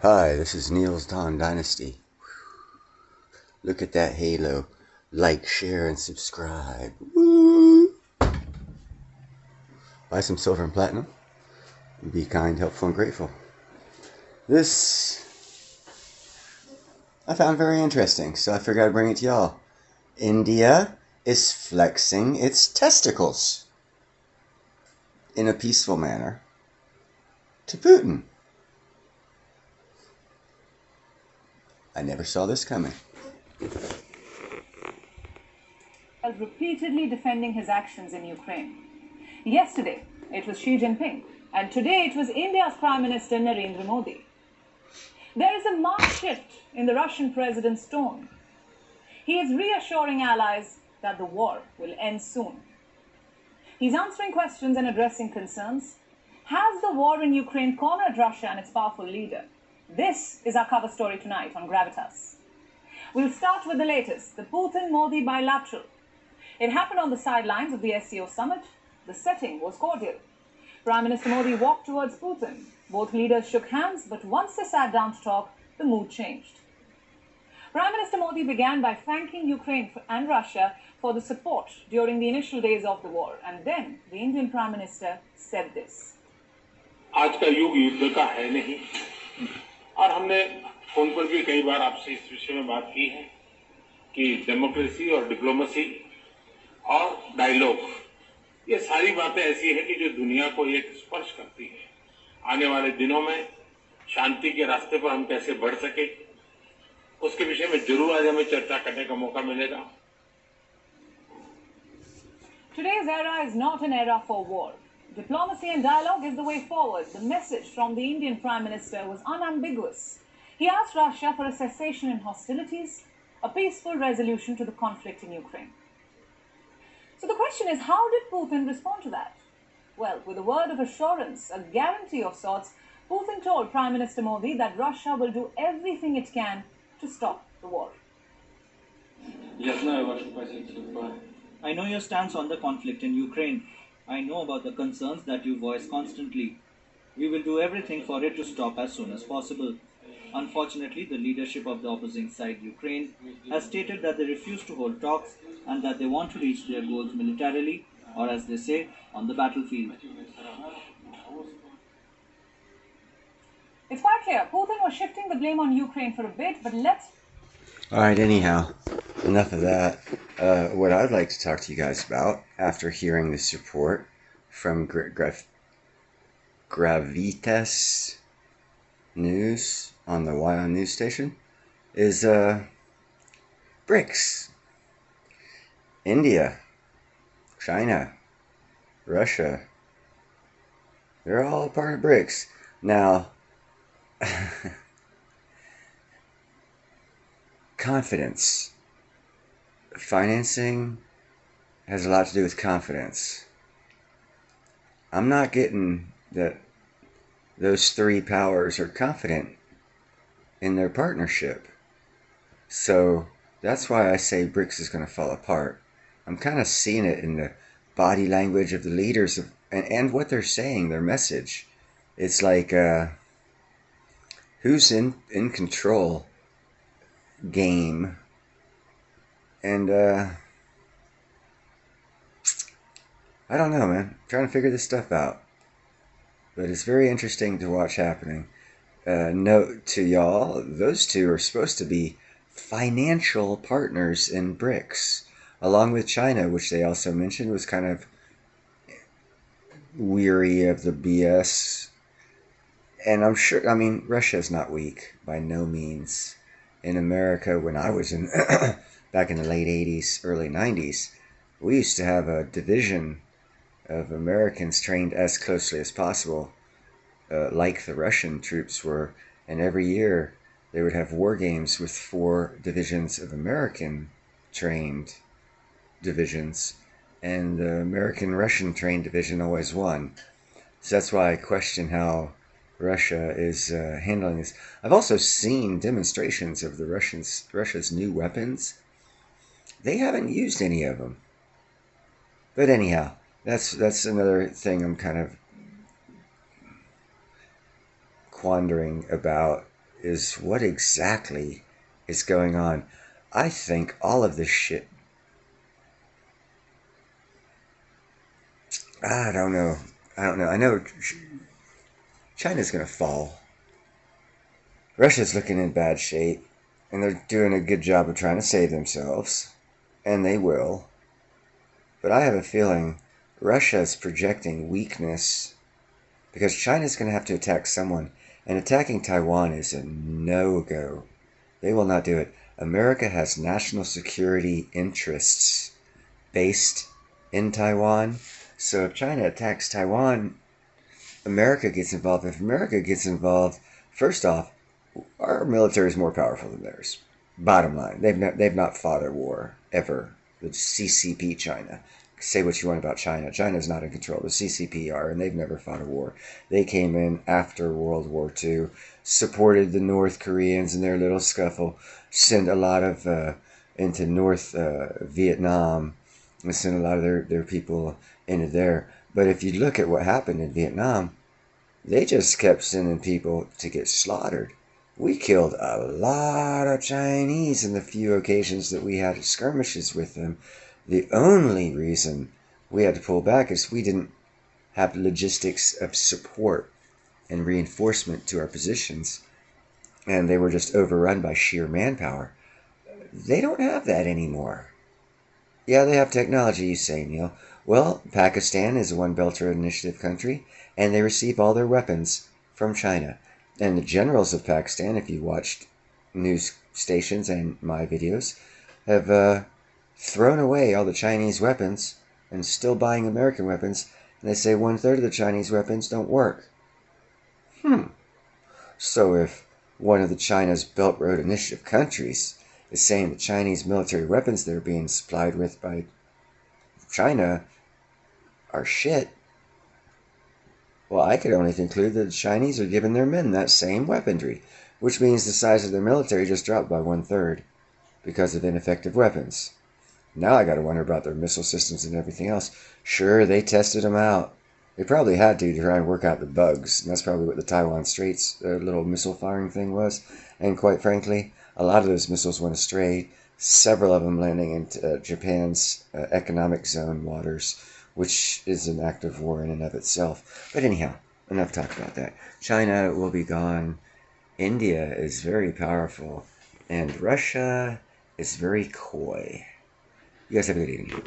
Hi, this is Neil's Dawn Dynasty. Look at that halo. Like, share, and subscribe. Woo! Buy some silver and platinum. Be kind, helpful, and grateful. This I found very interesting, so I figured I'd bring it to y'all. India is flexing its testicles in a peaceful manner to Putin. I never saw this coming. Repeatedly defending his actions in Ukraine. Yesterday, it was Xi Jinping, and today it was India's Prime Minister Narendra Modi. There is a marked shift in the Russian president's tone. He is reassuring allies that the war will end soon. He's answering questions and addressing concerns. Has the war in Ukraine cornered Russia and its powerful leader? This is our cover story tonight on Gravitas. We'll start with the latest, the Putin-Modi bilateral. It happened on the sidelines of the SCO summit. The setting was cordial. Prime Minister Modi walked towards Putin. Both leaders shook hands, but once they sat down to talk, the mood changed. Prime Minister Modi began by thanking Ukraine and Russia for the support during the initial days of the war. And then the Indian Prime Minister said this. आज का युग युद्ध का है नहीं और हमने phone पर भी कई बार आपसे इस विषय में बात की है कि डेमोक्रेसी और डिप्लोमेसी और डायलॉग ये सारी बातें ऐसी है कि जो दुनिया को एक स्पर्श करती है आने वाले दिनों में शांति के रास्ते पर हम कैसे बढ़ सके उसके विषय में जरूर आज हमें चर्चा करने का मौका मिलेगा. Today's era is not an era for war. Diplomacy and dialogue is the way forward. The message from the Indian Prime Minister was unambiguous. He asked Russia for a cessation in hostilities, a peaceful resolution to the conflict in Ukraine. So the question is, how did Putin respond to that? Well, with a word of assurance, a guarantee of sorts, Putin told Prime Minister Modi that Russia will do everything it can to stop the war. I know your stance on the conflict in Ukraine. I know about the concerns that you voice constantly. We will do everything for it to stop as soon as possible. Unfortunately, the leadership of the opposing side, Ukraine, has stated that they refuse to hold talks and that they want to reach their goals militarily, or as they say, on the battlefield. It's quite clear. Putin was shifting the blame on Ukraine for a bit, but let's... Alright, anyhow, enough of that. What I'd like to talk to you guys about, after hearing this report from Gravitas News on the YON news station, is BRICS. India, China, Russia, they're all part of BRICS. Now, confidence. Financing has a lot to do with confidence. I'm not getting that those three powers are confident in their partnership. So that's why I say BRICS is going to fall apart. I'm kind of seeing it in the body language of the leaders and what they're saying, their message. It's like who's in control game. And I don't know, man. I'm trying to figure this stuff out. But it's very interesting to watch happening. Note to y'all, those two are supposed to be financial partners in BRICS, along with China, which they also mentioned was kind of weary of the BS. And I'm sure, I mean, Russia's not weak, by no means. In America, when I was in back in the late 80s, early 90s, we used to have a division of Americans trained as closely as possible, like the Russian troops were, and every year they would have war games with 4 divisions of American trained divisions, and the American-Russian trained division always won. So that's why I question how Russia is handling this. I've also seen demonstrations of the Russia's new weapons. They haven't used any of them. But anyhow, that's another thing I'm kind of quandering about, is what exactly is going on. I think all of this shit, I don't know. I know China's going to fall. Russia's looking in bad shape, and they're doing a good job of trying to save themselves, and they will. But I have a feeling Russia is projecting weakness because China's going to have to attack someone, and attacking Taiwan is a no-go. They will not do it. America has national security interests based in Taiwan, so if China attacks Taiwan, America gets involved. If America gets involved, first off, our military is more powerful than theirs. Bottom line, they've not fought a war ever. The CCP China. Say what you want about China. China's not in control. The CCP are, and they've never fought a war. They came in after World War II, supported the North Koreans in their little scuffle, sent a lot of into North Vietnam, and sent a lot of their people into there. But if you look at what happened in Vietnam, they just kept sending people to get slaughtered. We killed a lot of Chinese in the few occasions that we had skirmishes with them. The only reason we had to pull back is we didn't have logistics of support and reinforcement to our positions, and they were just overrun by sheer manpower. They don't have that anymore. Yeah, they have technology, you say, Neil. Well, Pakistan is a One Belt Road Initiative country, and they receive all their weapons from China. And the generals of Pakistan, if you watched news stations and my videos, have thrown away all the Chinese weapons and still buying American weapons. And they say 1/3 of the Chinese weapons don't work. So if one of the China's Belt Road Initiative countries is saying the Chinese military weapons they're being supplied with by China are shit, well, I could only conclude that the Chinese are giving their men that same weaponry, which means the size of their military just dropped by 1/3 because of ineffective weapons. Now I gotta wonder about their missile systems and everything else. Sure, they tested them out. They probably had to try and work out the bugs, and that's probably what the Taiwan Straits little missile firing thing was. And quite frankly, a lot of those missiles went astray, several of them landing in Japan's economic zone waters, which is an act of war in and of itself. But anyhow, enough talk about that. China will be gone. India is very powerful, and Russia is very coy. You guys have a good evening.